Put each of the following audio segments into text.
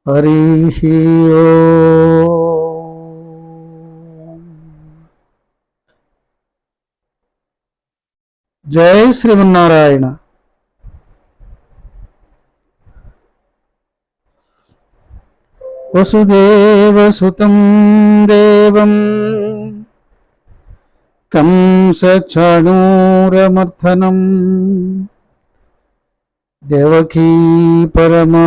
హరి ఓం. జై శ్రీమన్నారాయణ. వసుదేవసుతం దేవం కంసచాణూరమర్దనం దేవకీ పరమానందం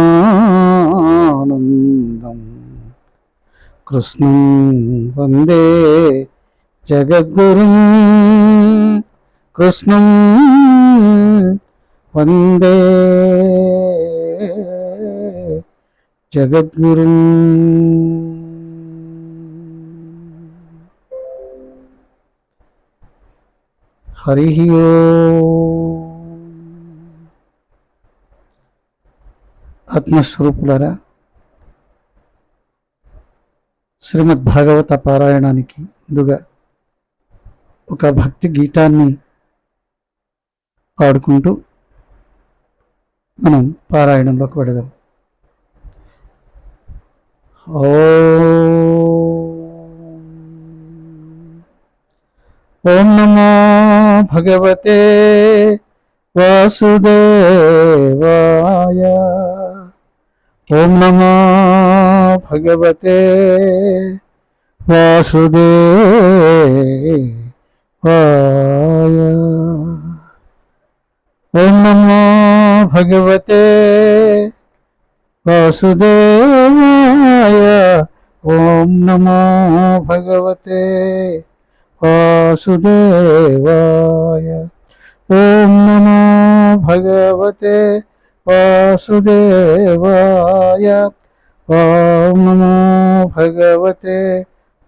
కృష్ణం వందే జగద్గురుం. కృష్ణం వందే జగద్గురుం. హరి ఓం. ఆత్మస్వరూపులారా, శ్రీమద్ భాగవత పారాయణానికి ముందుగా ఒక భక్తి గీతాన్ని పాడుకుంటూ మనం పారాయణంలోకి వెళదాం. ఓం నమో భగవతే వాసుదేవాయ. ఓం నమో భగవతే వాసుదేవాయ. ఓం నమో భగవతే వాసుదేవాయ. ఓం నమో భగవతే వాసుదేవాయ. ఓం నమో భగవతే వాసుదేవాయ. ఓం నమో భగవతే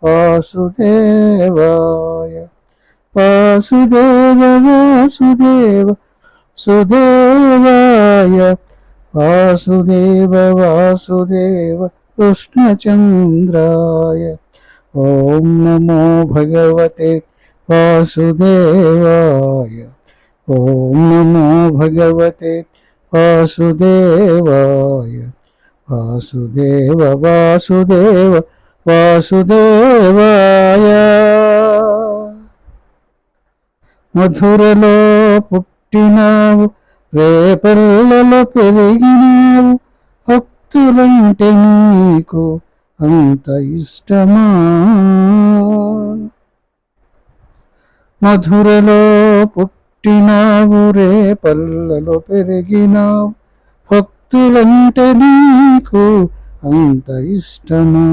వాసుదేవాయ. వాసుదేవ వాసుదేవ సుదేవాయ. వాసుదేవ వాసుదేవ కృష్ణచంద్రాయ. ఓం నమో భగవతే వాసుదేవాయ. ఓం నమో భగవతే వాసుదేవాయ. వాసుదేవ వాసుదేవ వాసుదేవాయ. మధురలో పుట్టినావు, రేపల్లలో పెరిగినావు, భక్తులంటే నీకు అంత ఇష్టమా? మధురలో పుట్టినావు, రేపల్లలో పెరిగినావు, భక్తులంటే నీకు అంత ఇష్టమా?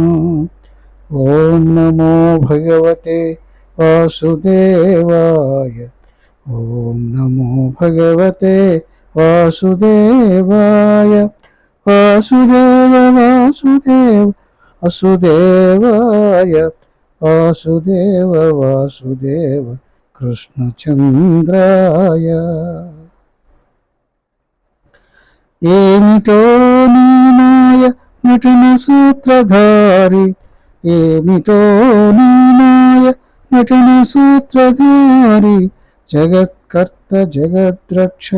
ఓం నమో భగవతే వాసుదేవాయ. ఓం నమో భగవతే వాసుదేవాయ. వాసుదేవ వాసుదేవ వసుదేవాయ. వాసుదేవ వాసుదేవ కృష్ణచంద్రాయ. ఏమిటో నీ మాయ నటన సూత్రధారి, ఏమిటో నీ మాయ నటన సూత్రధారి, జగత్కర్త జగద్రక్ష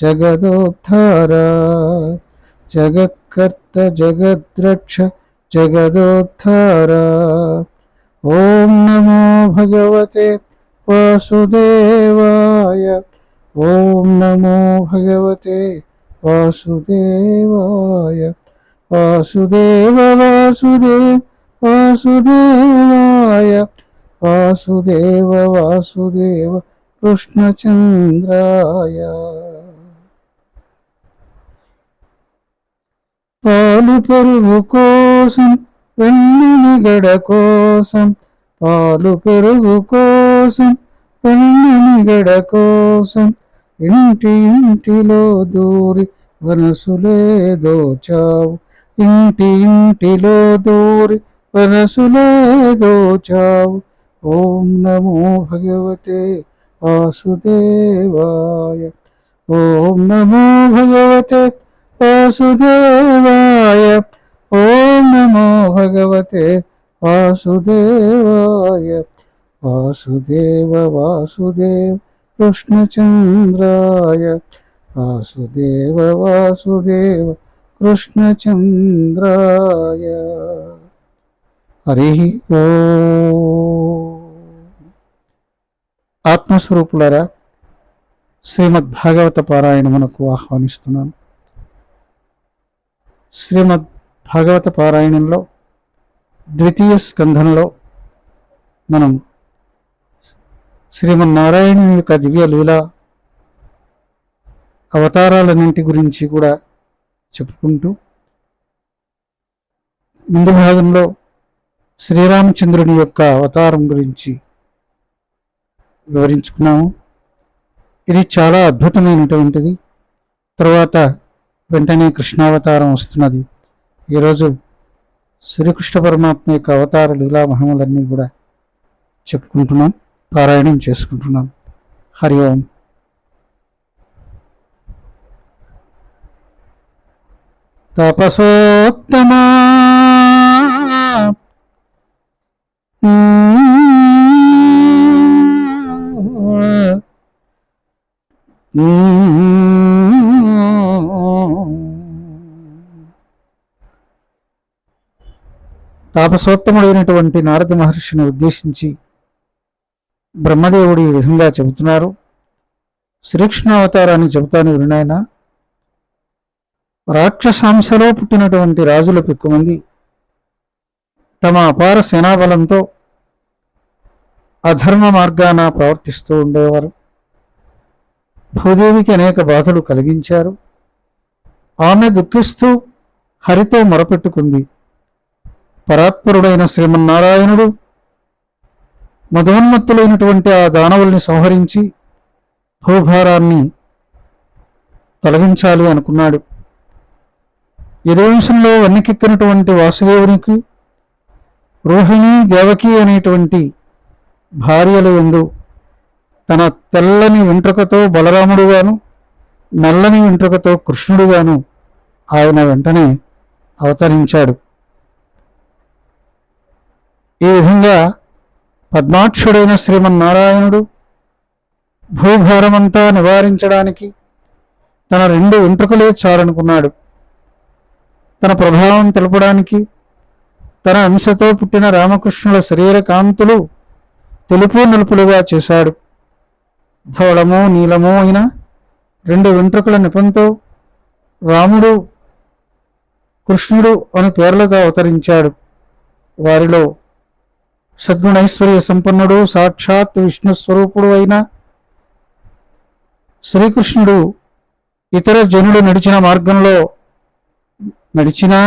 జగదోద్ధార. జగత్కర్త జగద్రక్ష జగదోద్ధార. ఓం నమో భగవతే వాసుదేవాయ. ఓం నమో భగవతే వాసుదేవాయ. వాసుదేవ వాసుదేవ వాసుదేవాయ. వాసుదేవ వాసుదేవ కృష్ణచంద్రాయ. పాలు పెరుగు కోసం, వెన్నమిగడ కోసం, పాలు పెరుగు కోసం, వెన్నమిగడ కోసం, ఇంటి ఇంటిలో దూరి వనసులే దోచావు. ఇంటి ఇంటిలో దూరి వనసులే దోచావు. ఓం నమో భగవతే వాసుదేవాయ. ఓం నమో భగవతే వాసుదేవాయ. ఓం నమో భగవతే వాసుదేవాయ. వాసుదేవ వాసుదేవ కృష్ణచంద్రాయ. వాసుదేవ వాసుదేవ కృష్ణచంద్రాయ. హరి ఓం. ఆత్మస్వరూపులారా, శ్రీమద్ భాగవత పారాయణమునకు ఆహ్వానిస్తున్నాను. శ్రీమద్ భాగవత పారాయణంలో ద్వితీయ స్కంధంలో మనం శ్రీమన్నారాయణుని యొక్క దివ్య లీలా అవతారాలన్నింటి గురించి కూడా చెప్పుకుంటూ, ముందు భాగంలో శ్రీరామచంద్రుని యొక్క అవతారం గురించి వివరించుకున్నాము. ఇది చాలా అద్భుతమైనటువంటిది. తర్వాత వెంటనే కృష్ణావతారం వస్తున్నది. ఈరోజు శ్రీకృష్ణ పరమాత్మ యొక్క అవతార లీలా మహిమలన్నీ కూడా చెప్పుకుంటున్నాం, పారాయణం చేసుకుంటున్నాం. హరి ఓం. తపసోత్తమా తాపసోత్తముడైనటువంటి నారద మహర్షిని ఉద్దేశించి బ్రహ్మదేవుడు ఈ విధంగా చెబుతున్నారు. శ్రీకృష్ణావతారాన్ని చెబుతాను వినాయన. రాక్షసాంశలో పుట్టినటువంటి రాజులకు ఎక్కువ మంది తమ అపార సేనాబలంతో అధర్మ మార్గాన ప్రవర్తిస్తూ ఉండేవారు. భూదేవికి అనేక బాధలు కలిగించారు. ఆమె దుఃఖిస్తూ హరితో మొరపెట్టుకుంది. పరాత్పరుడైన శ్రీమన్నారాయణుడు మధోన్మత్తులైనటువంటి ఆ దానవుల్ని సంహరించి భూభారాన్ని తొలగించాలి అనుకున్నాడు. యదువంశంలో వన్నెకెక్కినటువంటి వాసుదేవునికి రోహిణి, దేవకి అనేటువంటి భార్యలు యందు తన తెల్లని వెంట్రుకతో బలరాముడుగాను, నల్లని వెంట్రుకతో కృష్ణుడుగాను ఆయన వెంటనే అవతరించాడు. ఈ విధంగా పద్మాక్షుడైన శ్రీమన్నారాయణుడు భూభారమంతా నివారించడానికి తన 2 వెంట్రుకలే చాలనుకున్నాడు. తన ప్రభావం తెలపడానికి తన అంశతో పుట్టిన రామకృష్ణుల శరీర కాంతులు తెలుపు నలుపులుగా చేశాడు. ధవళము నీలము అయిన 2 వెంట్రుకల నెపంతో రాముడు, కృష్ణుడు అని పేర్లతో అవతరించాడు. వారిలో సద్గుణైశ్వర్య సంపన్నుడు, సాక్షాత్ విష్ణు స్వరూపుడు అయిన శ్రీకృష్ణుడు ఇతర జనులు నడిచిన మార్గంలో నడిచినా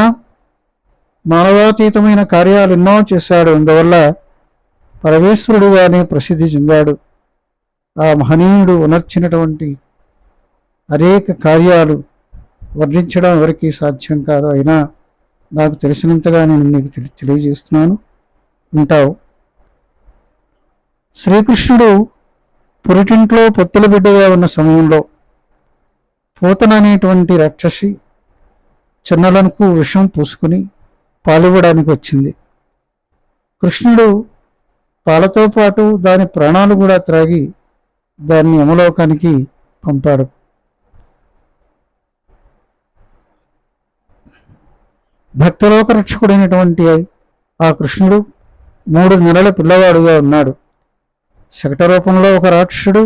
మానవాతీతమైన కార్యాలు ఎన్నో చేశాడు. అందువల్ల పరమేశ్వరుడుగానే ప్రసిద్ధి చెందాడు. ఆ మహనీయుడు ఉనర్చినటువంటి అనేక కార్యాలు వర్ణించడం ఎవరికీ సాధ్యం కాదు. అయినా నాకు తెలిసినంతగా నేను నీకు తెలియజేస్తున్నాను, ఉంటావు. శ్రీకృష్ణుడు పురిటింట్లో పొత్తుల బిడ్డగా ఉన్న సమయంలో పూతన అనేటువంటి రాక్షసి చిన్నలకు విషం పూసుకుని పాలివ్వడానికి వచ్చింది. కృష్ణుడు పాలతో పాటు దాని ప్రాణాలు కూడా త్రాగి దాన్ని యమలోకానికి పంపాడు. భక్తలోక రక్షకుడైనటువంటి ఆ కృష్ణుడు 3 నెలల పిల్లవాడుగా ఉన్నాడు. శకట రూపంలో ఒక రాక్షసుడు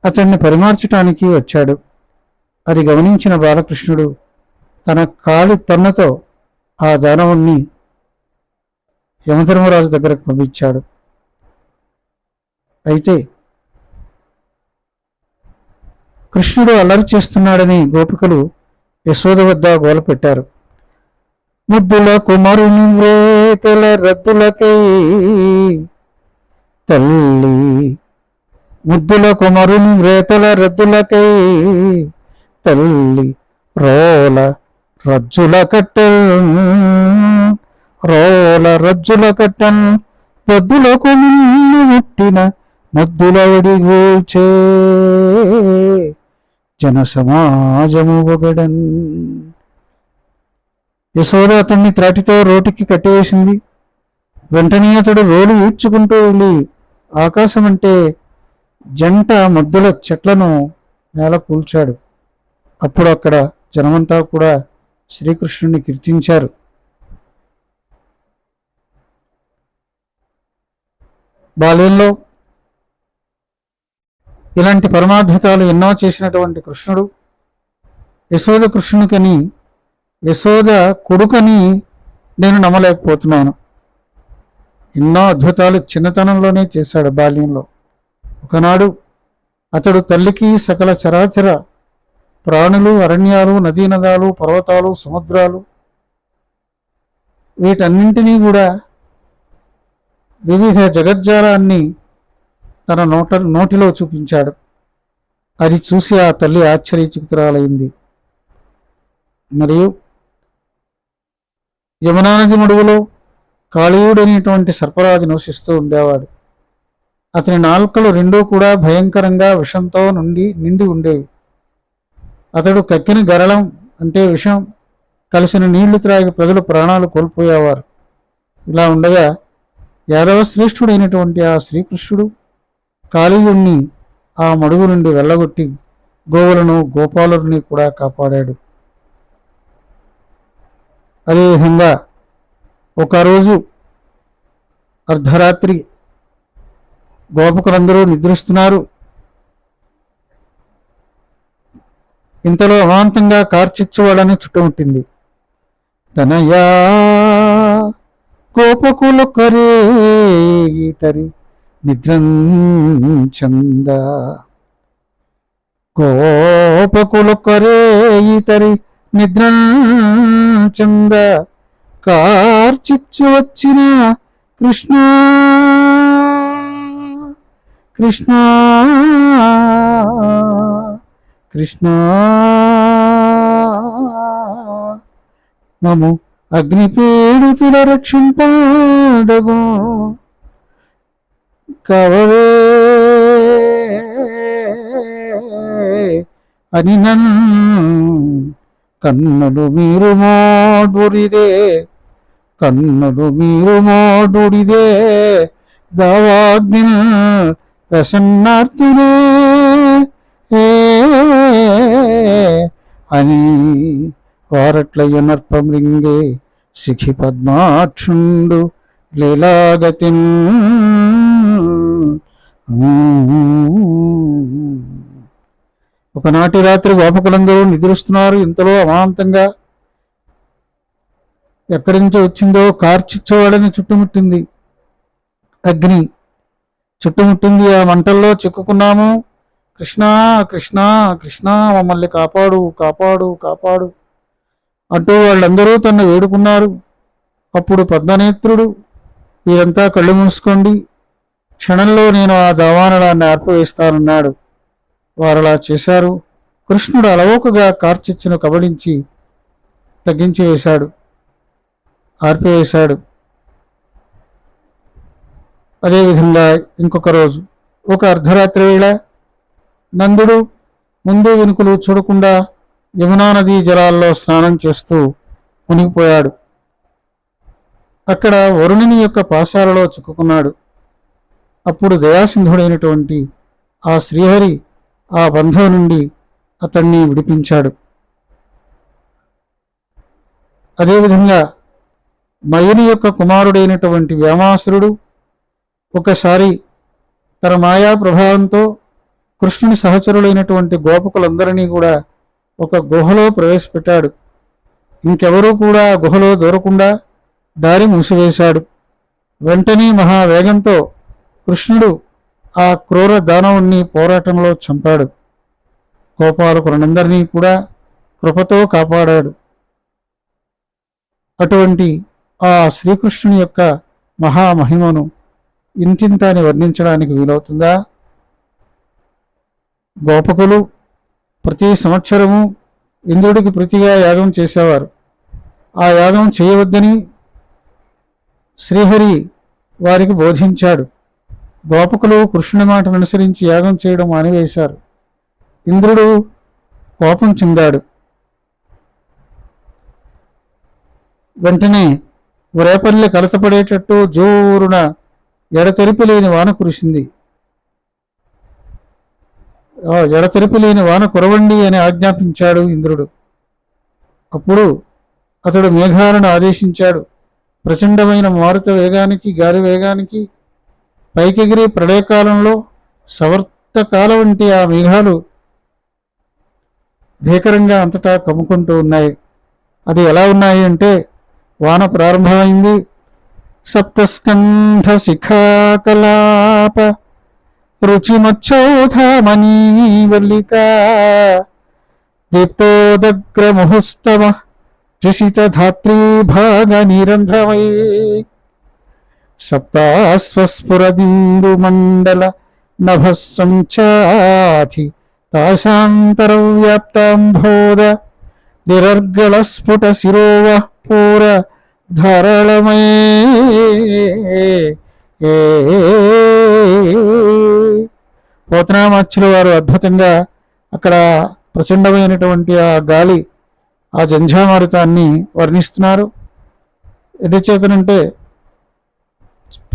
అతన్ని పరిమార్చటానికి వచ్చాడు. అది గమనించిన బాలకృష్ణుడు తన కాలి తన్నతో ఆ దానవుణ్ణి యమధర్మరాజు దగ్గరకు పంపించాడు. అయితే కృష్ణుడు అల్లరి చేస్తున్నాడని గోపికలు యశోద వద్ద గోల పెట్టారు. ముద్దుల కుమారుని వ్రేతల రద్దులకై తల్లి, ముద్దుల కుమారుని వ్రేతల రద్దులకై తల్లి రోల రజ్జుల కట్టెల్, రోల రజ్జుల కట్టెల్ పొద్దులకు నిన్ను ముట్టిన ముద్దుల ఒడిగూల్చే జన సమాజము ఒగడన్. యశోద అతన్ని త్రాటితో రోటికి కట్టేసింది. వెంటనే అతడు రోలు ఈడ్చుకుంటూ వెళ్ళి ఆకాశం అంటే జంట ముద్దుల చెట్లను నేల కూల్చాడు. అప్పుడు అక్కడ జనమంతా కూడా శ్రీకృష్ణుని కీర్తించారు. బాల్యంలో ఇలాంటి పరమాద్భుతాలు ఎన్నో చేసినటువంటి కృష్ణుడు యశోద కృష్ణునికని, యశోద కొడుకని నేను నమ్మలేకపోతున్నాను. ఎన్నో అద్భుతాలు చిన్నతనంలోనే చేశాడు. బాల్యంలో ఒకనాడు అతడు తల్లికి సకల చరాచర ప్రాణులు, అరణ్యాలు, నదీనదాలు, పర్వతాలు, సముద్రాలు వీటన్నింటినీ కూడా వివిధ జగజ్జాలాన్ని తన నోటిలో చూపించాడు. అది చూసి ఆ తల్లి ఆశ్చర్యచకితురాలైంది. మరియు యమునా నది మడుగులో కాళీయుడనేటువంటి సర్పరాజు నివసిస్తూ ఉండేవాడు. అతని నాలుకలు రెండూ కూడా భయంకరంగా విషంతో నిండి ఉండేవి. అతడు కక్కిన గరళం అంటే విషం కలిసిన నీళ్లు త్రాగి ప్రజలు ప్రాణాలు కోల్పోయేవారు. ఇలా ఉండగా యాదవ శ్రేష్ఠుడైనటువంటి ఆ శ్రీకృష్ణుడు కాళీయుణ్ణి ఆ మడుగు నుండి వెళ్ళగొట్టి గోవులను, గోపాలుని కూడా కాపాడాడు. అదేవిధంగా ఒకరోజు అర్ధరాత్రి గోపకులందరూ నిద్రిస్తున్నారు. ఇంతలో అమాంతంగా కార్చిచ్చు వాళ్ళని చుట్టుముట్టింది. తనయా గోపకులు కరే తరి నిద్రంచంద, గోపకులు కరే తరి నిద్రంచంద, కార్చిచ్చు వచ్చిన కృష్ణ కృష్ణ కృష్ణ మము అగ్నిపీడితుల రక్షింపదగు కవవే అని నన్ కన్నులు మీరు మోడురిదే, కన్నులు మీరు మోడురిదే దావాగ్ని ప్రసన్నార్థులే అని వారట్లయ్యనర్పమృంగే శిఖి పద్మాక్షుండు లీలాగతిన్. ఒకనాటి రాత్రి గోపకులందరూ నిద్రిస్తున్నారు. ఇంతలో అమాంతంగా ఎక్కడి నుంచో వచ్చిందో కార్చిచ్చేవాడని చుట్టుముట్టింది. అగ్ని చుట్టుముట్టింది. ఆ మంటల్లో చిక్కుకున్నాము. కృష్ణ కృష్ణ కృష్ణ మమ్మల్ని కాపాడు కాపాడు కాపాడు అంటూ వాళ్ళందరూ తన్ను వేడుకున్నారు. అప్పుడు పద్మనేత్రుడు, వీరంతా కళ్ళు మూసుకోండి, క్షణంలో నేను ఆ దావానలాన్ని ఆర్పివేస్తానన్నాడు. వారలా చేశారు. కృష్ణుడు అలవోకగా కార్చిచ్చును కబళించి తగ్గించి వేశాడు, ఆర్పివేశాడు. అదేవిధంగా ఇంకొక రోజు ఒక అర్ధరాత్రి వేళ నందుడు ముందు వెనుకలు చూడకుండా యమునా నదీ జలాల్లో స్నానం చేస్తూ మునిగిపోయాడు. అక్కడ వరుణుని యొక్క పాశాలలో చిక్కుకున్నాడు. అప్పుడు దయాసింధుడైనటువంటి ఆ శ్రీహరి ఆ బంధం నుండి అతన్ని విడిపించాడు. అదేవిధంగా మయుని యొక్క కుమారుడైనటువంటి వ్యామాసురుడు ఒకసారి తన మాయా ప్రభావంతో కృష్ణుని సహచరులైనటువంటి గోపకులందరినీ కూడా ఒక గుహలో ప్రవేశపెట్టాడు. ఇంకెవరూ కూడా గుహలో దూరకుండా దారి మూసివేశాడు. వెంటనే మహావేగంతో కృష్ణుడు ఆ క్రూర దానవుణ్ణి పోరాటంలో చంపాడు. గోపాలకులందరినీ కూడా కృపతో కాపాడాడు. అటువంటి ఆ శ్రీకృష్ణుని యొక్క మహామహిమను ఇంతింతాని వర్ణించడానికి వీలవుతుందా? గోపకులు ప్రతి సంవత్సరము ఇంద్రుడికి ప్రతిగా యాగం చేసేవారు. ఆ యాగం చేయవద్దని శ్రీహరి వారికి బోధించాడు. గోపకులు కృష్ణుని మాటను అనుసరించి యాగం చేయడం మానివేశారు. ఇంద్రుడు కోపం చెందాడు. వెంటనే రేపల్లి కలతపడేటట్టు జోరున ఎడతెరిపి లేని వాన కురిసింది. ఎడతెరిపి లేని వాన కురవండి అని ఆజ్ఞాపించాడు ఇంద్రుడు. అప్పుడు అతడు మేఘాలను ఆదేశించాడు. ప్రచండమైన మారుత వేగానికి, గాలి వేగానికి పైకెగిరి ప్రళయకాలంలో సవర్తకాల వంటి ఆ మేఘాలు భీకరంగా అంతటా కమ్ముకుంటూ ఉన్నాయి. అది ఎలా ఉన్నాయి అంటే, వాన ప్రారంభమైంది. సప్తస్కంధ శిఖాకలాప రుచిమచ్చౌధమణీవల్లికా దీప్తోదగ్ర ముహుస్తమ త్రిషిత ధాత్రీ భాగ నిరంధ్రమై సప్తాస్వస్ఫురదిందు మండల నభస్సంచాధి తాశాంతరవ్యాప్తాంభోద నిరర్గళ స్ఫుట శిరోవ పూర ధారాళమై పోతనామాచ్యుల వారు అద్భుతంగా అక్కడ ప్రచండమైనటువంటి ఆ గాలి, ఆ జంఝామారుతాన్ని వర్ణిస్తున్నారు. ఎందుచేతనంటే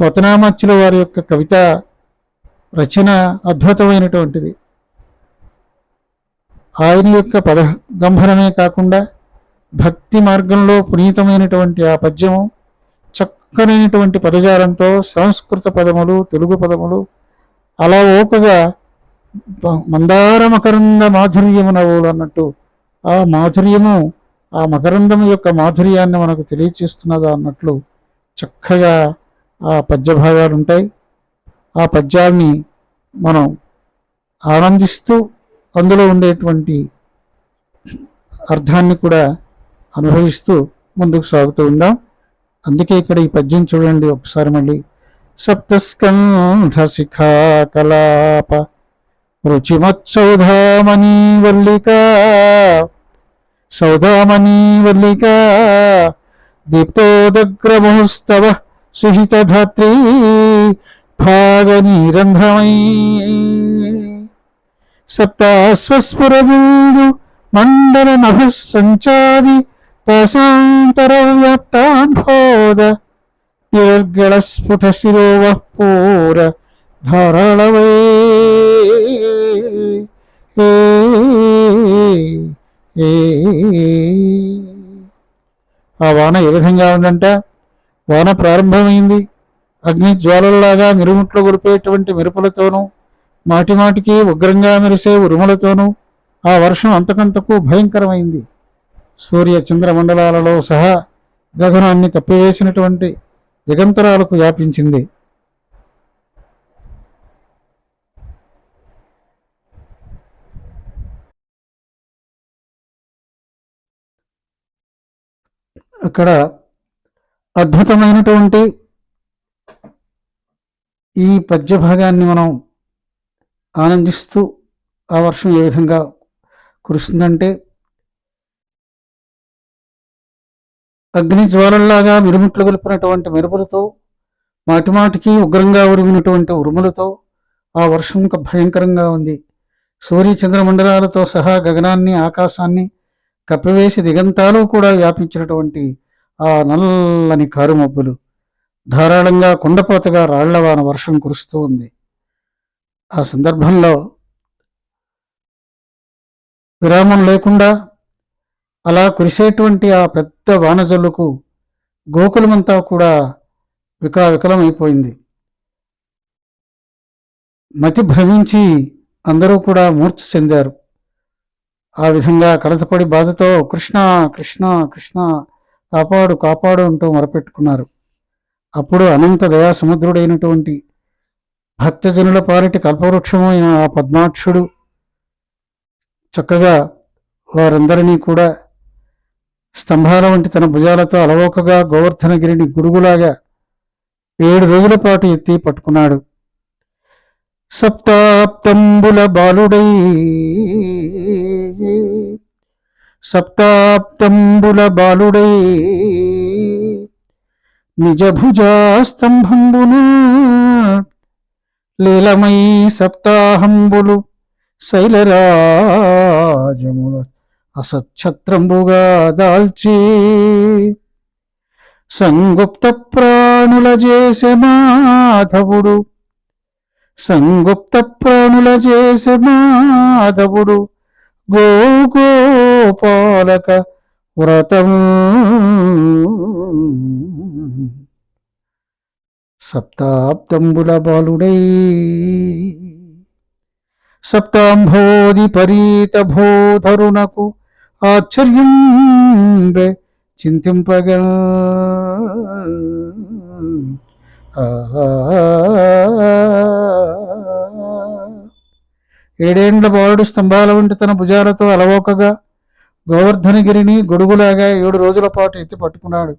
పోతనామాచ్యుల వారి యొక్క కవిత రచన అద్భుతమైనటువంటిది. ఆయన యొక్క పదగంభరమే కాకుండా భక్తి మార్గంలో పునీతమైనటువంటి ఆ పద్యము చక్కనైనటువంటి పదజాలంతో సంస్కృత పదములు, తెలుగు పదములు అలా ఓకగా మందార మకరంద మాధుర్యము నవ్వులు అన్నట్టు ఆ మాధుర్యము, ఆ మకరందము యొక్క మాధుర్యాన్ని మనకు తెలియచేస్తున్నదా అన్నట్లు చక్కగా ఆ పద్య భాగాలు ఉంటాయి. ఆ పద్యాల్ని మనం ఆనందిస్తూ అందులో ఉండేటువంటి అర్థాన్ని కూడా అనుభవిస్తూ ముందుకు సాగుతూ ఉందాం. అందుకే ఇక్కడ ఈ పద్యం చూడండి ఒకసారి మళ్ళీ. సప్తస్కంధ శిఖా కలాప రుచిమత్సౌధామణీ వల్లికా సౌధామణీ వల్లికా దీప్తోదగ్రముస్తవ సుహిత ధాత్రీ భాగనిరంధ్రమై సప్తాస్వస్ఫురదిందు మండల నభస్సంచాది తాశాంతరవ్యాప్తాంభోద నిరర్గళ స్ఫుట శిరోవ పూర ధారాళవై. ఆ వాన ఏ విధంగా ఉందంట, వాన ప్రారంభమైంది. అగ్ని జ్వాలల్లాగా మిరుముట్లు గొలిపేటువంటి మెరుపులతోనూ మాటిమాటికి ఉగ్రంగా మెరిసే ఉరుములతోనూ ఆ వర్షం అంతకంతకు భయంకరమైంది. సూర్య చంద్రమండలాలలో సహా గగనాన్ని కప్పివేసినటువంటి దిగంతరాలకు వ్యాపించింది. అక్కడ అద్భుతమైనటువంటి ఈ పద్య భాగాన్ని మనం ఆనందిస్తూ ఆ వర్షం ఏ విధంగా కురుస్తుందంటే, అగ్ని జ్వాలల్లాగా మిరుముట్లు గొలిపినటువంటి మెరుపులతో మాటిమాటికి ఉగ్రంగా ఉరిగినటువంటి ఉరుములతో ఆ వర్షం భయంకరంగా ఉంది. సూర్య చంద్రమండలాలతో సహా గగనాన్ని, ఆకాశాన్ని కప్పివేసి దిగంతాలు కూడా వ్యాపించినటువంటి ఆ నల్లని కారుమబ్బులు ధారాళంగా కుండపోతగా రాళ్లవాన వర్షం కురుస్తూ ఉంది. ఆ సందర్భంలో విరామం లేకుండా అలా కురిసేటువంటి ఆ పెద్ద వానజల్లుకు గోకులమంతా కూడా వికలమైపోయింది. మతి భ్రమించి అందరూ కూడా మూర్ఛ చెందారు. ఆ విధంగా కలతపడి బాధతో కృష్ణ కృష్ణ కృష్ణ కాపాడు కాపాడు అంటూ మొరపెట్టుకున్నారు. అప్పుడు అనంత దయా సముద్రుడైనటువంటి భక్తజనుల పాలిటి కల్పవృక్షమైన ఆ పద్మాక్షుడు చక్కగా వారందరినీ కూడా స్తంభాల వంటి తన భుజాలతో అలవోకగా గోవర్ధనగిరిని గురుగులాగా 7 రోజుల పాటు ఎత్తి పట్టుకున్నాడు. సప్తాప్తంబుల బాలుడై నిజ భుజాస్తంభంబును లీలమై సప్తాహంబులు శైలరాజముల అసచ్ఛత్రంబుగా దాల్చి సంగుప్త ప్రాణుల చేసే మాధవుడు గోపాలక వ్రతం సప్తాబ్దంబుల బాలుడై సప్తాంభోది పరీత భోధరునకు ఆశ్చర్యం చింతింపగా ఏడేండ్ల బాలుడు స్తంభాల వంటి తన భుజాలతో అలవోకగా గోవర్ధనగిరిని గొడుగులాగా 7 రోజుల పాటు ఎత్తి పట్టుకున్నాడు.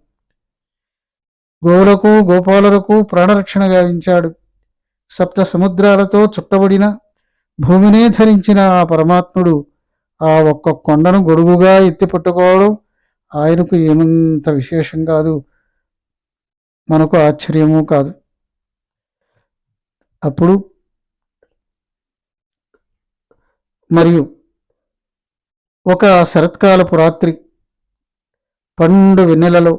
గోవులకు గోపాలులకు ప్రాణరక్షణ గావించాడు. సప్త సముద్రాలతో చుట్టబడిన భూమినే ధరించిన ఆ పరమాత్ముడు ఆ ఒక్క కొండను గొడుగుగా ఎత్తి పట్టుకోవడం ఆయనకు ఏమంత విశేషం కాదు, మనకు ఆశ్చర్యము కాదు. అప్పుడు మరియు ఒక శరత్కాలపు రాత్రి పండు వెన్నెలలో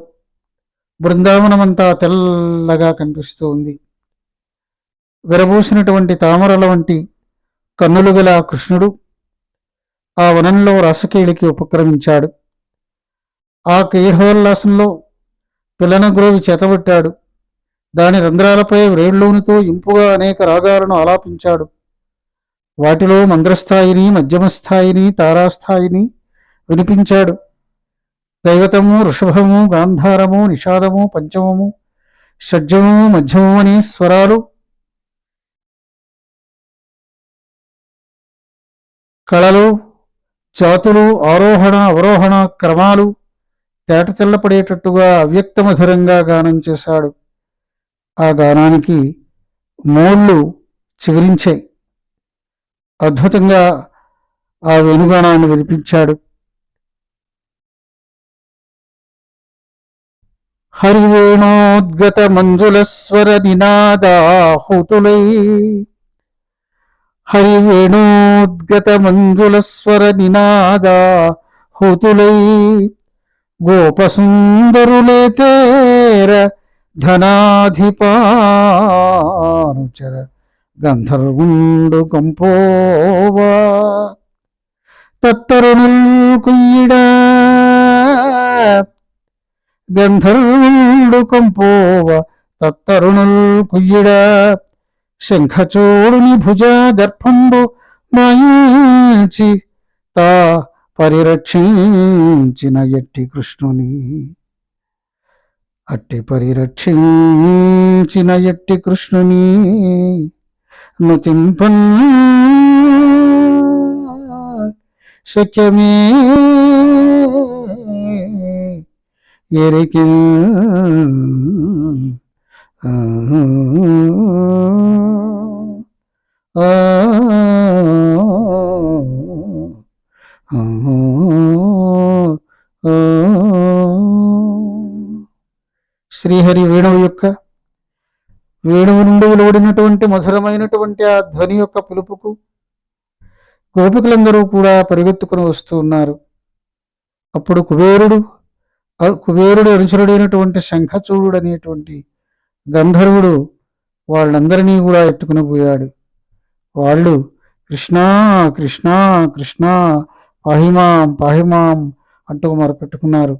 బృందావనమంతా తెల్లగా కనిపిస్తూ ఉంది. విరబూసినటువంటి తామరల వంటి కన్నులు గల కృష్ణుడు ఆ వనంలో రసకేళికి ఉపక్రమించాడు. ఆ క్రీడోల్లాసంలో పిల్లన గ్రోవి చేతబట్టాడు. దాని రంధ్రాలపై వ్రేళ్లూనితో ఇంపుగా అనేక రాగాలను ఆలాపించాడు. వాటిలో మంద్రస్థాయిని, మధ్యమస్థాయిని, తారాస్థాయిని వినిపించాడు. దైవతము, వృషభము, గాంధారము, నిషాదము, పంచమము, షడ్జము, మధ్యమము అనే స్వరాలు కళలు, జాతులు, ఆరోహణ అవరోహణ క్రమాలు తేట తెల్లపడేటట్టుగా అవ్యక్త మధురంగా గానం చేశాడు. ఆ గానానికి మోళ్ళు చిగురించాయి. అద్భుతంగా ఆ వేణుగానాన్ని వినిపించాడు. హరివేణోద్గత మంజులస్వర నినాదాహుతులై హరివేణోద్గత మంజులస్వర నినాదాహుతులై గోపసుందరులేతేర ధనాధిపానుచర గంధర్వుండు కంపోవా తత్తరుణుల్ కుయ్యిడా గంధర్వుండు కంపోవ తత్తరుణుల్ కుయ్యిడా శంఖచూడుని భుజా దర్భంబు మాయించి తా పరిరక్షించిన ఎట్టి కృష్ణుని అట్టి పరిరక్షించిన ఎట్టి కృష్ణుని నుతింపన్ శక్యమే ఎరికి శ్రీహరి వేణువు యొక్క వేణువు నుండి వెలువడినటువంటి మధురమైనటువంటి ఆ ధ్వని యొక్క పిలుపుకు గోపికలందరూ కూడా పరిగెత్తుకుని వస్తూ ఉన్నారు. అప్పుడు కుబేరుడు అనుచరుడైనటువంటి శంఖచూడు అనేటువంటి గంధర్వుడు వాళ్ళందరినీ కూడా ఎత్తుకుని పోయాడు. వాళ్ళు కృష్ణా కృష్ణా కృష్ణా పాహిమాం పాహిమాం అంటూ మొరపెట్టుకున్నారు.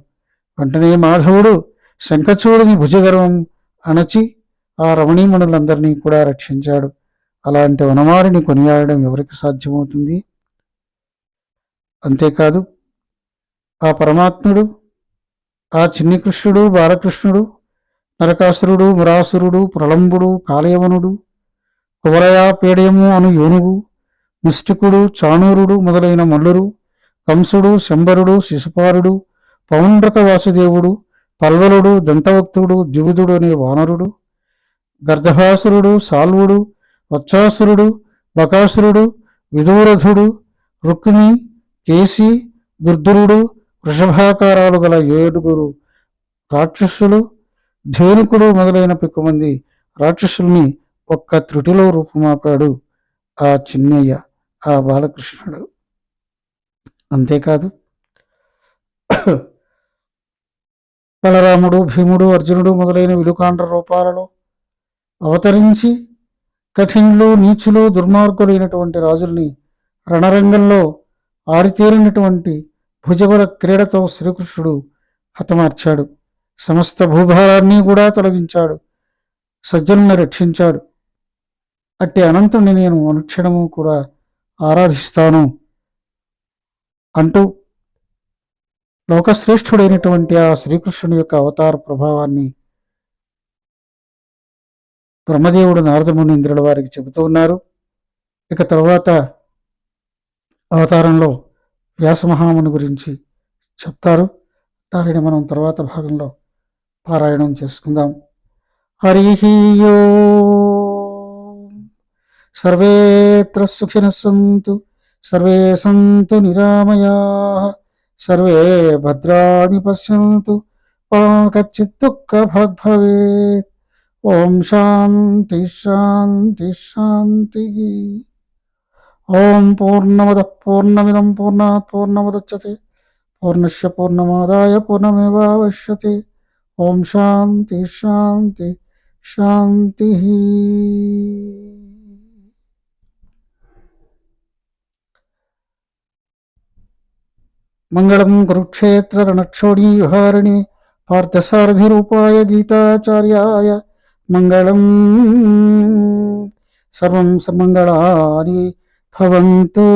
వెంటనే మాధవుడు శంఖచూడుని భుజగర్వం అణచి ఆ రమణీమణులందరినీ కూడా రక్షించాడు. అలాంటి వనమారిని కొనియాడడం ఎవరికి సాధ్యమవుతుంది? అంతేకాదు, ఆ పరమాత్ముడు, ఆ చిన్ని కృష్ణుడు, బాలకృష్ణుడు, నరకాసురుడు, మురాసురుడు, ప్రళంబుడు, కాలయవనుడు, కువలయ పేడయము అను ఏనుగు, ముష్టికుడు, చాణూరుడు మొదలైన మల్లురు, కంసుడు, శంబరుడు, శిశుపాలుడు, పౌండ్రక వాసుదేవుడు, పల్వలుడు, దంతవక్తుడు, ద్విగుదుడు అనే వానరుడు, గర్ధభాసురుడు, సాల్వుడు, వత్సాసురుడు, బకాసురుడు, విదూరథుడు, రుక్మిణి, కేసి, దుర్దురుడు, వృషభాకారాలు గల 7 రాక్షసులు, ధేనుకుడు మొదలైన పెక్కుమంది రాక్షసుల్ని ఒక్క త్రుటిలో రూపుమాపాడు ఆ చిన్నయ్య, ఆ బాలకృష్ణుడు. అంతేకాదు, బలరాముడు, భీముడు, అర్జునుడు మొదలైన విలుకాండ్ర రూపాలలో అవతరించి కఠినులు, నీచులు, దుర్మార్గులైనటువంటి రాజుల్ని రణరంగంలో ఆరితేరినటువంటి భుజబల క్రీడతో శ్రీకృష్ణుడు హతమార్చాడు. సమస్త భూభారాన్ని కూడా తొలగించాడు. సజ్జనులను రక్షించాడు. అట్టి అనంతుని నేను అనుక్షణము కూడా ఆరాధిస్తాను అంటూ లోకశ్రేష్ఠుడైనటువంటి ఆ శ్రీకృష్ణుని యొక్క అవతార ప్రభావాన్ని బ్రహ్మదేవుడు నారదముని ఇంద్రుల వారికి చెబుతూ ఉన్నారు. ఇక తర్వాత అవతారంలో వ్యాసమహాముని గురించి చెప్తారు. దానిని మనం తర్వాత భాగంలో పారాయణం చేసుకుందాం. హరి ఓం. సర్వేత్ర సుఖినః సంతు, సర్వే సంతు నిరామయాః, సర్వే భద్రాణి పశ్యంతు, మా కచ్చిత్ దుఃఖభాగ్ భవేత్. ఓం శాంతి శాంతి శాంతి. ఓం పూర్ణమదః పూర్ణమిదం పూర్ణాత్ పూర్ణముదచ్యతే పూర్ణస్య పూర్ణమాదాయ పూర్ణమేవావశిష్యతే. ఓం శాంతి శాంతి శాంతి. మంగళం కురుక్షేత్ర రణక్షోణీ విహారిణి పార్థసారథిరూపాయ గీతాచార్యాయ మంగళం. సర్వం సన్మంగళాని భవంతు,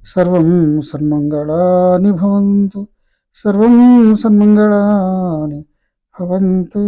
సర్వం సన్మంగళాని భవంతు, సర్వం సన్మంగళాని భవంతు.